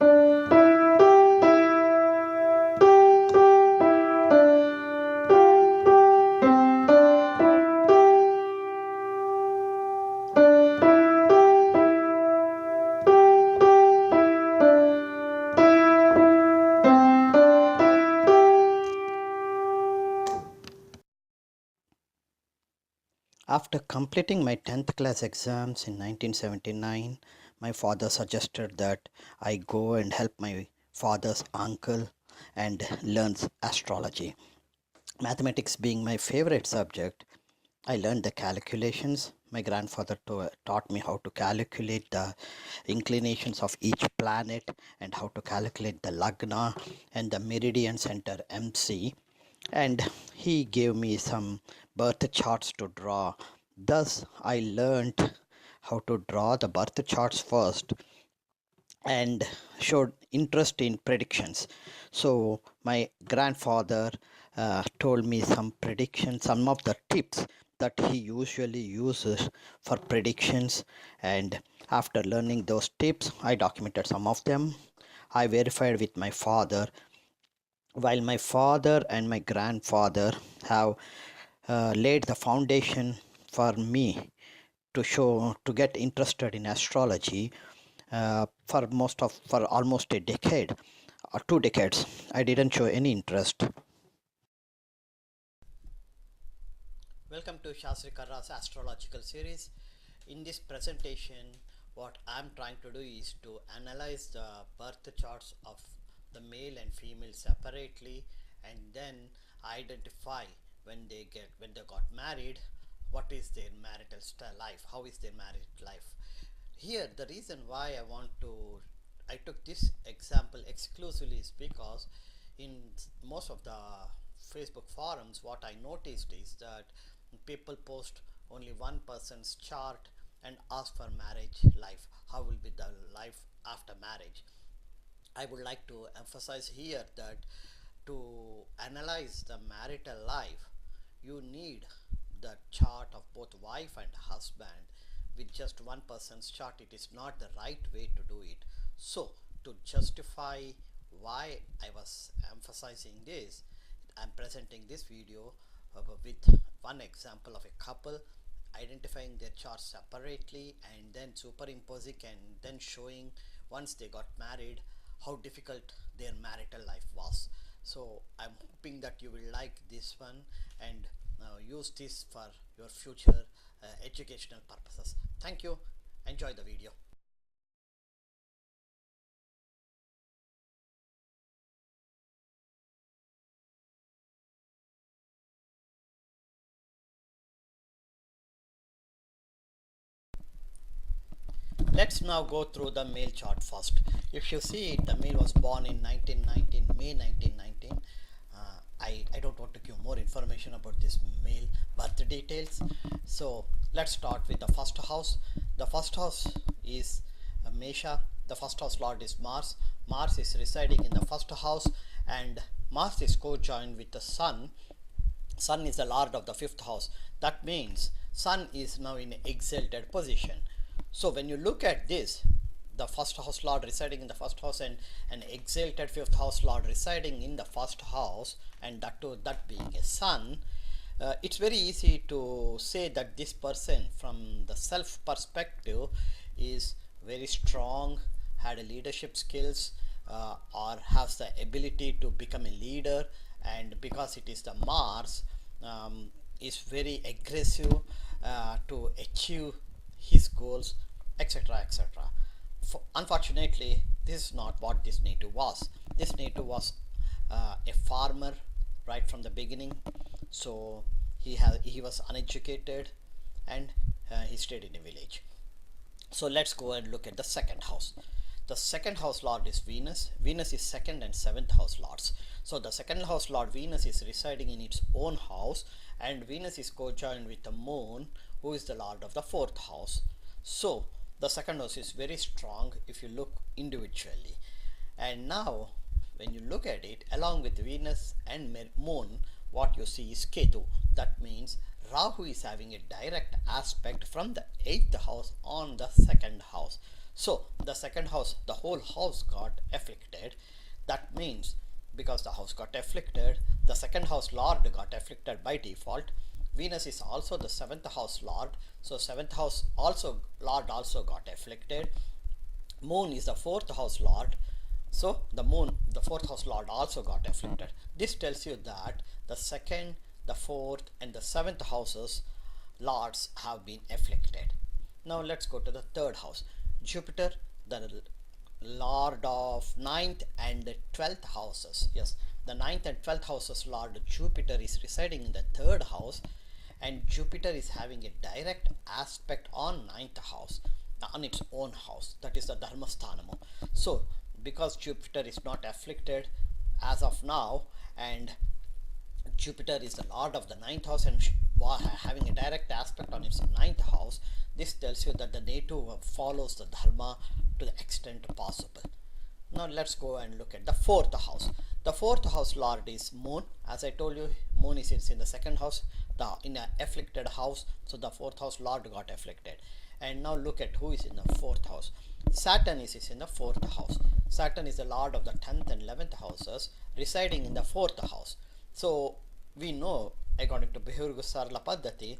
After completing my 10th class exams in 1979, my father suggested that I go and help my father's uncle and learn astrology. Mathematics being my favorite subject, I learned the calculations. My grandfather taught me how to calculate the inclinations of each planet and how to calculate the lagna and the meridian center MC, and he gave me some birth charts to draw. Thus, I learned how to draw the birth charts first and showed interest in predictions. So, my grandfather told me some predictions, some of the tips that he usually uses for predictions, and after learning those tips, I documented some of them. I verified with my father. While my father and my grandfather have laid the foundation for me to get interested in astrology, for almost a decade or 2 decades, I didn't show any interest. Welcome to Sastry Karra's astrological series. In this presentation, what I'm trying to do is to analyze the birth charts of the male and female separately, and then identify when they got married, what is their marital life, how is their married life. Here, the reason why I took this example exclusively is because in most of the Facebook forums, what I noticed is that people post only one person's chart and ask for marriage life. How will be the life after marriage? I would like to emphasize here that to analyze the marital life, you need the chart of both wife and husband. With just one person's chart, it is not the right way to do it. So, to justify why I was emphasizing this, I'm presenting this video with one example of a couple identifying their charts separately and then superimposing and then showing once they got married how difficult their marital life was. So I'm hoping that you will like this one and use this for your future educational purposes. Thank you. Enjoy the video. Let's now go through the male chart first. If you see it, the male was born in 1919, May 1919. I don't want to give more information about this male birth details. So let's start with the first house. The first house is Mesha. The first house lord is Mars. Mars is residing in the first house, and Mars is co-joined with the Sun. Sun is the lord of the fifth house. That means Sun is now in exalted position. So when you look at this, the first house lord residing in the first house and an exalted fifth house lord residing in the first house, and that being a Sun, it's very easy to say that this person from the self perspective is very strong, had a leadership skills, or has the ability to become a leader, and because it is the Mars, is very aggressive to achieve his goals, etc., etc. Unfortunately, this is not what this native was. This native was a farmer right from the beginning, so he was uneducated, and he stayed in a village. So let's go and look at the second house. The second house lord is Venus. Venus is second and seventh house lords. So the second house lord Venus is residing in its own house, and Venus is co-joined with the moon, who is the lord of the fourth house. So the second house is very strong if you look individually. And now when you look at it along with Venus and moon, what you see is Ketu. That means Rahu is having a direct aspect from the 8th house on the second house. So the second house, the whole house got afflicted. That means because the house got afflicted, the second house lord got afflicted by default. Venus is also the seventh house lord, so seventh house also lord also got afflicted. Moon is the fourth house lord, so the moon, the fourth house lord, also got afflicted. This tells you that the second, the fourth, and the seventh houses lords have been afflicted. Now let's go to the third house. Jupiter, the lord of ninth and 12th houses. Yes, the ninth and 12th houses lord Jupiter is residing in the third house, and Jupiter is having a direct aspect on ninth house, on its own house, that is the Dharmasthanamo. So because Jupiter is not afflicted as of now, and Jupiter is the lord of the ninth house and having a direct aspect on its ninth house, this tells you that the native follows the dharma to the extent possible. Now let's go and look at the fourth house. The fourth house lord is Moon. As I told you, Moon is in the second house, in an afflicted house, so the fourth house lord got afflicted. And now look at who is in the fourth house. Saturn is in the fourth house. Saturn is the lord of the 10th and 11th houses, residing in the fourth house. So we know, according to Behurgu Sarla Paddhati,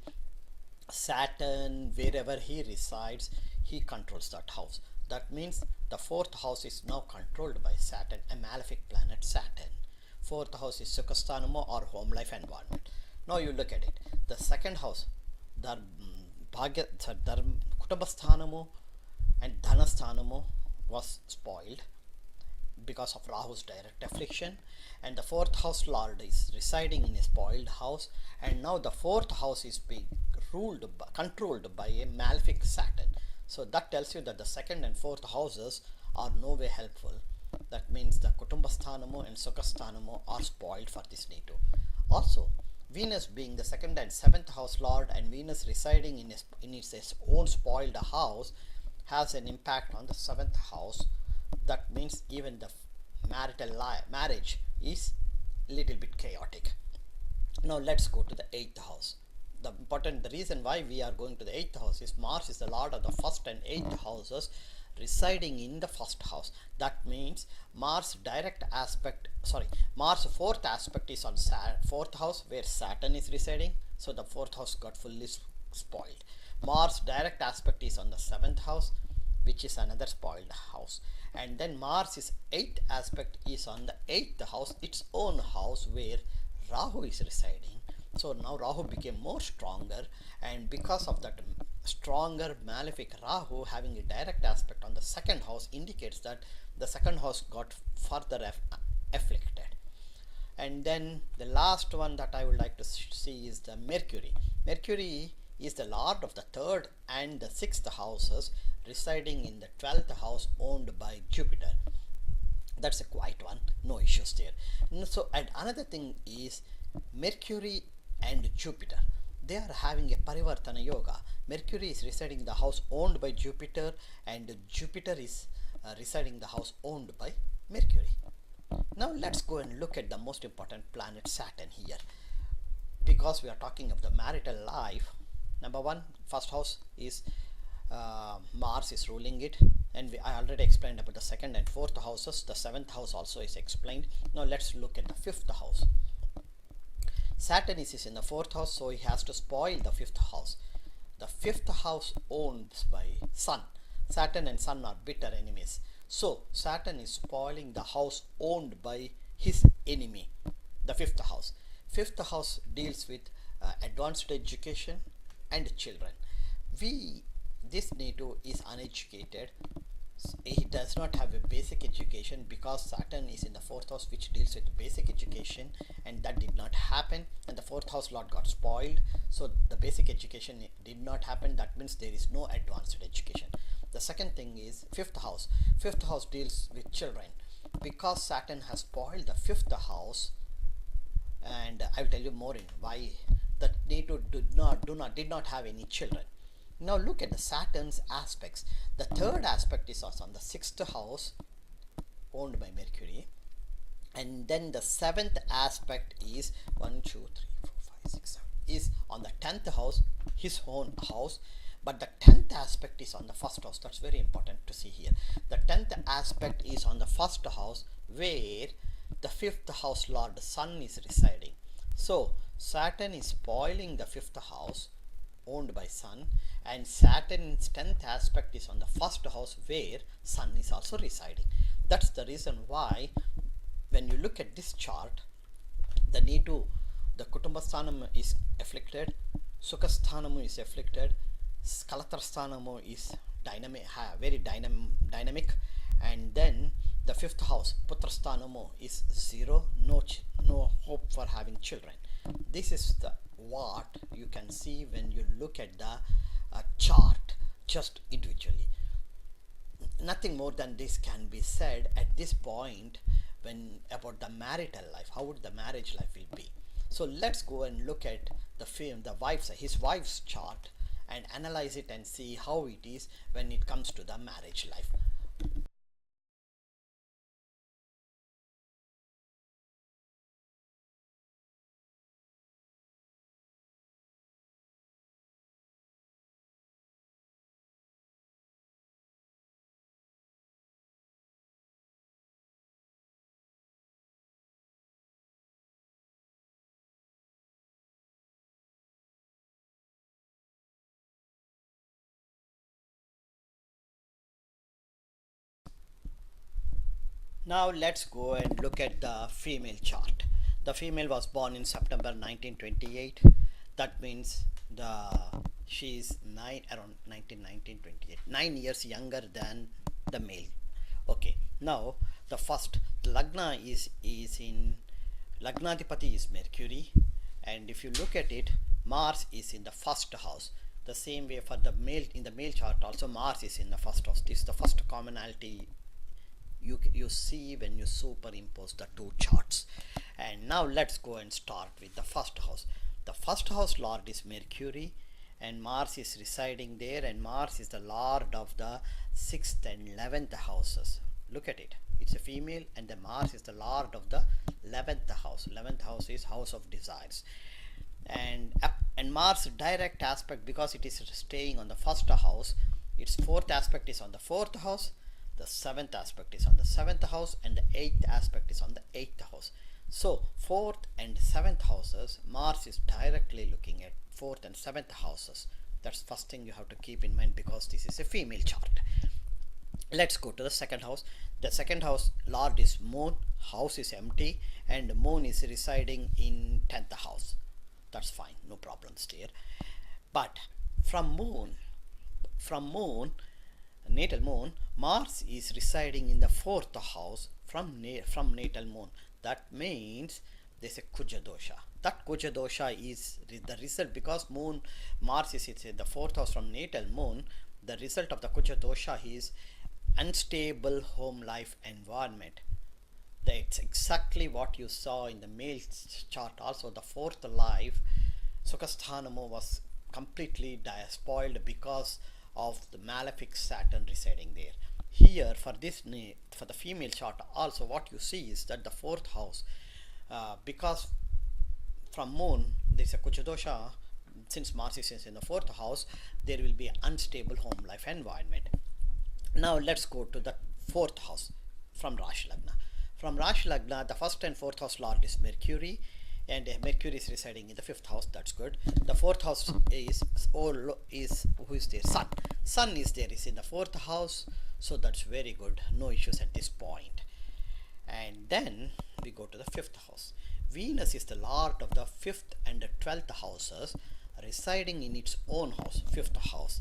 Saturn, wherever he resides, he controls that house. That means the fourth house is now controlled by Saturn, a malefic planet Saturn. Fourth house is Sukhasthanamo, or home life environment. Now you look at it. The second house, Kutumbasthanamo and Dhanasthanamo, was spoiled because of Rahu's direct affliction, and the fourth house lord is residing in a spoiled house, and now the fourth house is being controlled by a malefic Saturn. So that tells you that the second and fourth houses are no way helpful. That means the Kutumbasthanamo and Sukhasthanamo are spoiled for this native. Also, Venus being the second and seventh house lord, and Venus residing in its own spoiled house, has an impact on the seventh house. That means even the marital marriage is a little bit chaotic. Now let's go to the eighth house. The reason why we are going to the eighth house is Mars is the lord of the first and eighth houses, residing in the first house. That means Mars fourth aspect is on fourth house, where Saturn is residing, so the fourth house got fully spoiled. Mars direct aspect is on the seventh house, which is another spoiled house, and then Mars' eighth aspect is on the eighth house, its own house, where Rahu is residing. So now Rahu became more stronger, and because of that stronger malefic Rahu having a direct aspect on the second house indicates that the second house got further afflicted. And then the last one that I would like to see is the Mercury. Mercury is the lord of the third and the sixth houses, residing in the 12th house, owned by Jupiter. That's a quiet one, no issues there. So, and another thing is Mercury and Jupiter, they are having a Parivartana Yoga. Mercury is residing in the house owned by Jupiter, and Jupiter is residing in the house owned by Mercury. Now let's go and look at the most important planet Saturn here, because we are talking of the marital life. Number one, first house is Mars is ruling it, and I already explained about the second and fourth houses. The seventh house also is explained. Now let's look at the fifth house. Saturn is in the fourth house, so he has to spoil the fifth house. The fifth house owned by Sun. Saturn and Sun are bitter enemies. So Saturn is spoiling the house owned by his enemy, the fifth house. Fifth house deals with advanced education and children. This native is uneducated. He does not have a basic education, because Saturn is in the fourth house, which deals with basic education, and that did not happen, and the fourth house lord got spoiled, so the basic education did not happen. That means there is no advanced education. The second thing is fifth house. Fifth house deals with children. Because Saturn has spoiled the fifth house, and I will tell you more in why the native did not have any children. Now look at the Saturn's aspects. The third aspect is also on the sixth house, owned by Mercury, and then the seventh aspect is 1, 2, 3, 4, 5, 6, 7 is on the 10th house, his own house, but the 10th aspect is on the first house. That's very important to see here. The 10th aspect is on the first house where the 5th house lord sun is residing. So Saturn is spoiling the 5th house owned by sun, and Saturn's 10th aspect is on the first house where sun is also residing. That's the reason why when you look at this chart, the Neetu, the Kutumbasthanam is afflicted, Sukhasthanamu is afflicted, Skalatrasthanamu is very dynamic, and then the 5th house, Putrasthanamu, is zero, no hope for having children. This is the what you can see when you look at the chart just individually. Nothing more than this can be said at this point when about the marital life, how would the marriage life will be. So let's go and look at his wife's chart and analyze it and see how it is when it comes to the marriage life. Now let's go and look at the female chart. The female was born in September 1928. That means she is around 1928, 9 years younger than the male. Okay, now the first Lagna is in Lagnadipati is Mercury, and if you look at it, Mars is in the first house. The same way for the male, in the male chart also Mars is in the first house. This is the first commonality you see when you superimpose the two charts. And now let's go and start with the first house. The first house lord is Mercury, and Mars is residing there, and Mars is the lord of the 6th and 11th houses. Look at it, it's a female, and the Mars is the lord of the 11th house. 11th house is house of desires, and Mars direct aspect, because it is staying on the first house, its fourth aspect is on the fourth house, the 7th aspect is on the 7th house, and the 8th aspect is on the 8th house. So 4th and 7th houses, Mars is directly looking at 4th and 7th houses. That's first thing you have to keep in mind, because this is a female chart. Let's go to the second house. The second house lord is moon, house is empty, and moon is residing in 10th house. That's fine, no problems there. But from moon, natal moon, Mars is residing in the 4th house from natal moon. That means there's a Kuja dosha. That Kuja dosha is the result, because Mars is in the 4th house from natal moon. The result of the Kuja dosha is unstable home life environment. That's exactly what you saw in the male chart also. The 4th life, Sukhasthanamu, was completely spoiled because of the malefic Saturn residing there. Here for the female chart also, what you see is that the 4th house, because from moon there is a Kuchadosha, since Mars is in the 4th house, there will be unstable home life environment. Now let's go to the 4th house from Rashi Lagna. From Rashi Lagna, the 1st and 4th house lord is Mercury, and Mercury is residing in the 5th house. That's good. The 4th house is who is there? Sun. Sun is there, is in the 4th house, so that's very good. No issues at this point. And then we go to the 5th house. Venus is the lord of the 5th and the 12th houses, residing in its own house, 5th house.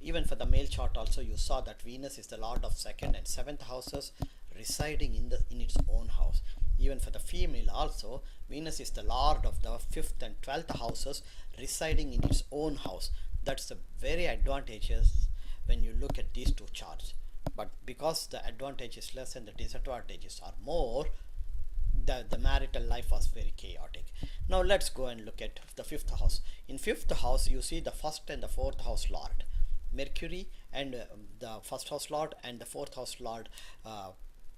Even for the male chart also, you saw that Venus is the lord of 2nd and 7th houses, residing in its own house. Even for the female also, Venus is the lord of the 5th and 12th houses, residing in its own house. That's the very advantageous when you look at these two charts. But because the advantage is less and the disadvantages are more, the marital life was very chaotic. Now let's go and look at the 5th house. In 5th house, you see the 1st and the 4th house lord Mercury, and the 1st house lord and the 4th house lord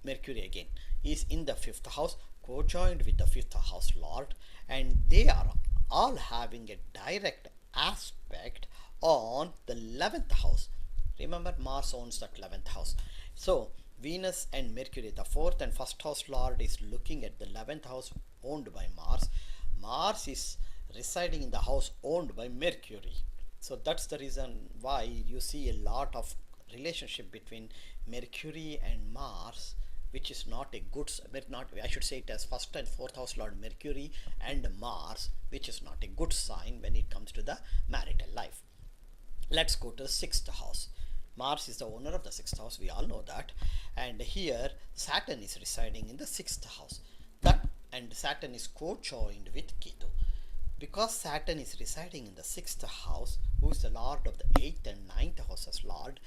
Mercury again is in the 5th house, co-joined with the 5th house lord, and they are all having a direct aspect on the 11th house. Remember, Mars owns that 11th house. So Venus and Mercury, the 4th and 1st house lord, is looking at the 11th house owned by Mars. Mars is residing in the house owned by Mercury. So that's the reason why you see a lot of relationship between Mercury and Mars, which is not a good, not, I should say it as 1st and 4th house lord Mercury and Mars, which is not a good sign when it comes to the marital life. Let's go to the 6th house. Mars is the owner of the 6th house, we all know that. And here Saturn is residing in the 6th house. That, and Saturn is co-joined with Ketu. Because Saturn is residing in the 6th house, who is the lord of the 8th and 9th houses lord,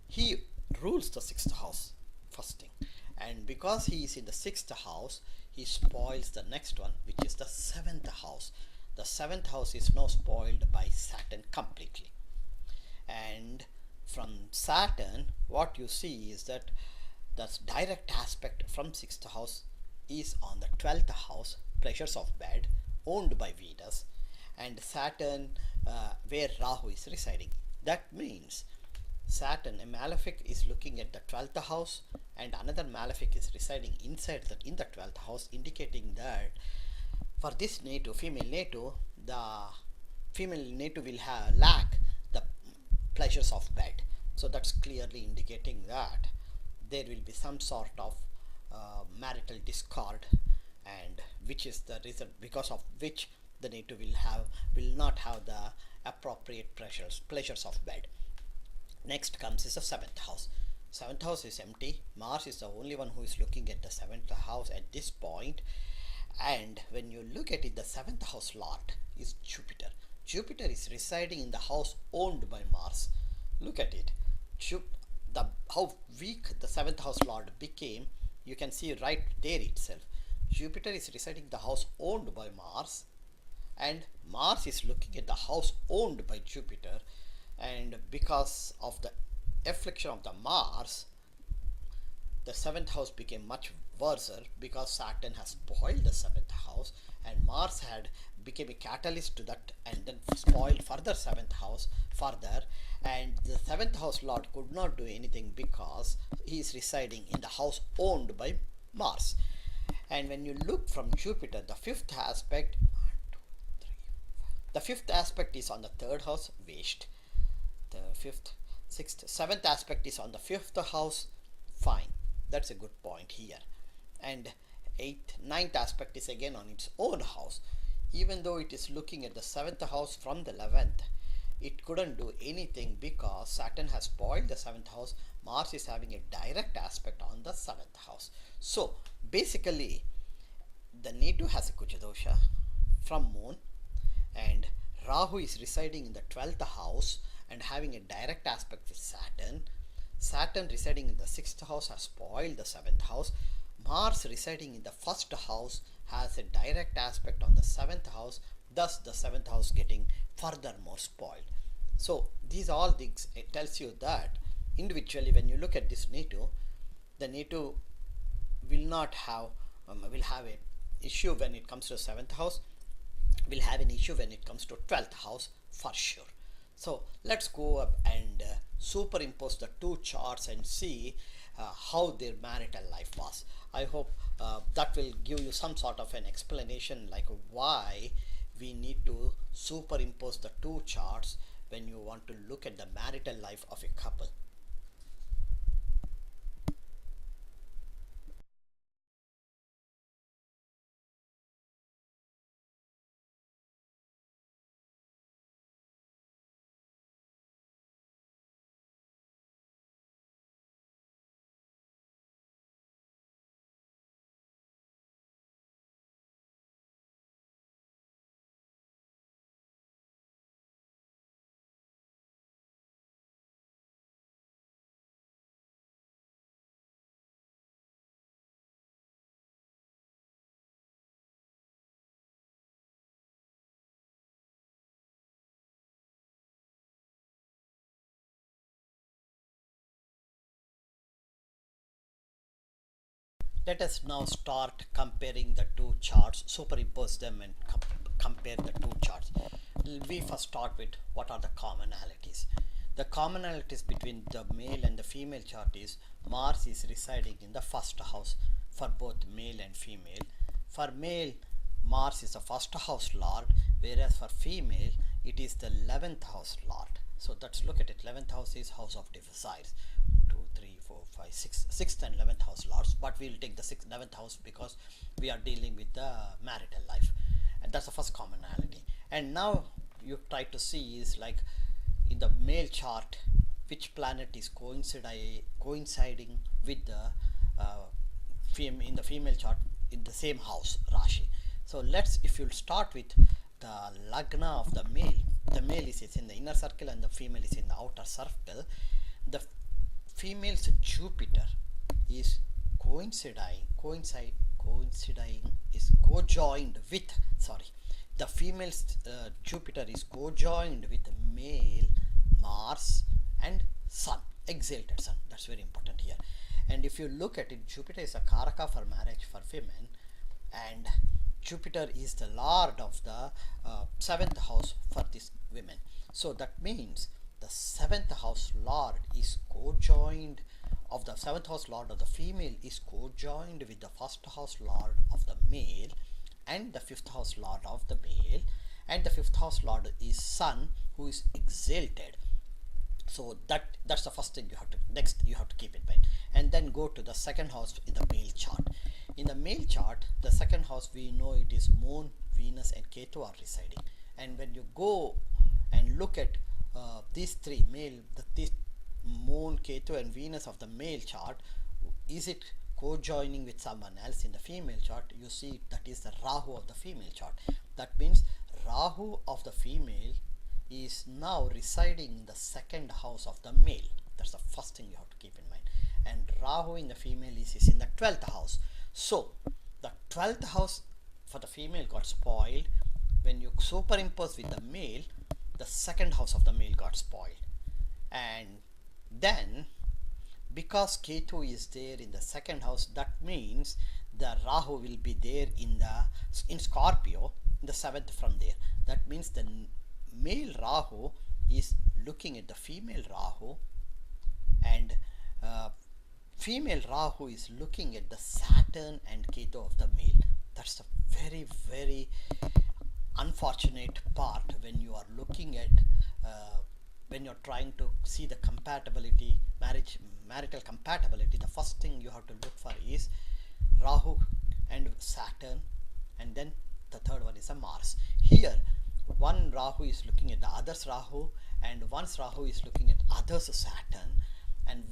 he rules the 6th house, first thing. And because he is in the 6th house, he spoils the next one, which is the 7th house. The 7th house is now spoiled by Saturn completely. And from Saturn, what you see is that the direct aspect from 6th house is on the 12th house, pleasures of bed, owned by Venus, and Saturn, where Rahu is residing. That means Saturn, a malefic, is looking at the 12th house, and another malefic is residing inside that in the 12th house, indicating that for this native, female native, the female native will have lack the pleasures of bed. So that's clearly indicating that there will be some sort of marital discord, and which is the reason because of which the native will not have the appropriate pleasures of bed. Next comes is the 7th house. 7th house is empty. Mars is the only one who is looking at the 7th house at this point. And when you look at it, the 7th house lord is Jupiter. Jupiter is residing in the house owned by Mars. Look at it. How weak the 7th house lord became, you can see right there itself. Jupiter is residing in the house owned by Mars, and Mars is looking at the house owned by Jupiter. And because of the affliction of the Mars, the 7th house became much worse because Saturn has spoiled the 7th house, and Mars had became a catalyst to that and then spoiled further 7th house further, and the 7th house lord could not do anything because he is residing in the house owned by Mars. And when you look from Jupiter, the fifth aspect, the fifth aspect is on the 3rd house, waste. The 5th, 6th, 7th aspect is on the 5th house, fine. That's a good point here. And 8th, 9th aspect is again on its own house. Even though it is looking at the 7th house from the 11th, it couldn't do anything because Saturn has spoiled the 7th house. Mars is having a direct aspect on the 7th house. So basically, the native has a Kujadosha from Moon, and Rahu is residing in the 12th house and having a direct aspect with Saturn. Saturn residing in the 6th house has spoiled the 7th house. Mars residing in the 1st house has a direct aspect on the 7th house, thus the 7th house getting furthermore spoiled. So these all things, it tells you that individually when you look at this native, the native will not have will have a issue when it comes to 7th house, will have an issue when it comes to 12th house for sure. So let's go up and superimpose the two charts and see how their marital life was. I hope that will give you some sort of an explanation like why we need to superimpose the two charts when you want to look at the marital life of a couple. Let us now start comparing the two charts, superimpose them and compare the two charts. We first start with what are the commonalities. The commonalities between the male and the female chart is Mars is residing in the first house for both male and female. For male, Mars is the first house lord, whereas for female, it is the 11th house lord. So let's look at it. 11th house is house of desires. 2, 3, 4, 5, 6, 6th and 11th house lords, but we'll take the 6th, 11th house because we are dealing with the marital life, and that's the first commonality. And now you try to see is like in the male chart, which planet is coinciding with the in the female chart in the same house, Rashi. So let's, if you'll start with the lagna of the male is in the inner circle and the female is in the outer circle. The female's Jupiter is cojoined with, the female's Jupiter is cojoined with male Mars and Sun, exalted Sun. That's very important here. And if you look at it, Jupiter is a Karaka for marriage for women, and Jupiter is the lord of the 7th house for these women. So that means the 7th house lord is co-joined of the 7th house lord of the female is co-joined with the 1st house lord of the male and the 5th house lord of the male, and the 5th house lord is Sun, who is exalted. So that's the first thing you have to keep in mind. And then go to the second house in the male chart. In the male chart, the second house, we know it is Moon, Venus and Ketu are residing. And when you go and look at these three this Moon, Ketu and Venus of the male chart, is it co-joining with someone else in the female chart? You see that is the Rahu of the female chart. That means Rahu of the female is now residing in the second house of the male. That's the first thing you have to keep in mind. And Rahu in the female is in the 12th house. So the 12th house for the female got spoiled. When you superimpose with the male, the second house of the male got spoiled. And then because Ketu is there in the second house, that means the Rahu will be there in Scorpio in the 7th from there. That means the male Rahu is looking at the female Rahu, and female Rahu is looking at the Saturn and Ketu of the male. That's a very, very unfortunate part when you are looking at when you're trying to see the compatibility, marital compatibility. The first thing you have to look for is Rahu and Saturn, and then the third one is a Mars. Here one Rahu is looking at the other's Rahu, and one's Rahu is looking at other's Saturn, and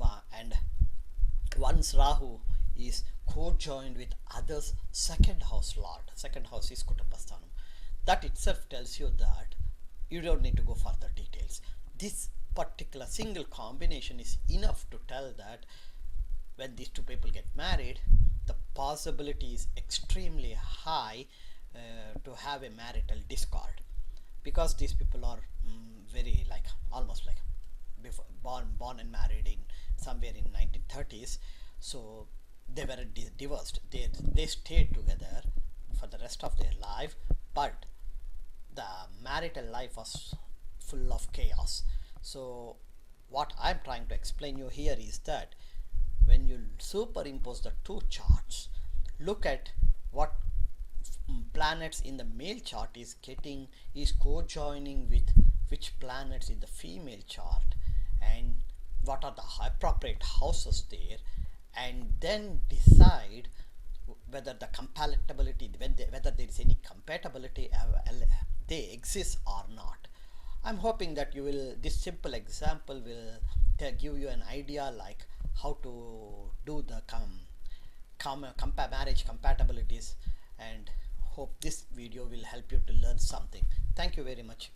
one's Rahu is co-joined with other's second house lord. Second house is Kutumbasthanam. That itself tells you that you don't need to go further details. This particular single combination is enough to tell that when these two people get married, the possibility is extremely high to have a marital discord, because these people are very almost like before, born and married in somewhere in 1930s. So they were divorced. They stayed together for the rest of their life, but the marital life was full of chaos. So what I'm trying to explain you here is that when you superimpose the two charts, look at what planets in the male chart is co-joining with which planets in the female chart, and what are the appropriate houses there, and then decide whether the compatibility, whether there is any compatibility they exist or not. I'm hoping that this simple example will give you an idea like how to do the marriage compatibilities, and hope this video will help you to learn something. Thank you very much.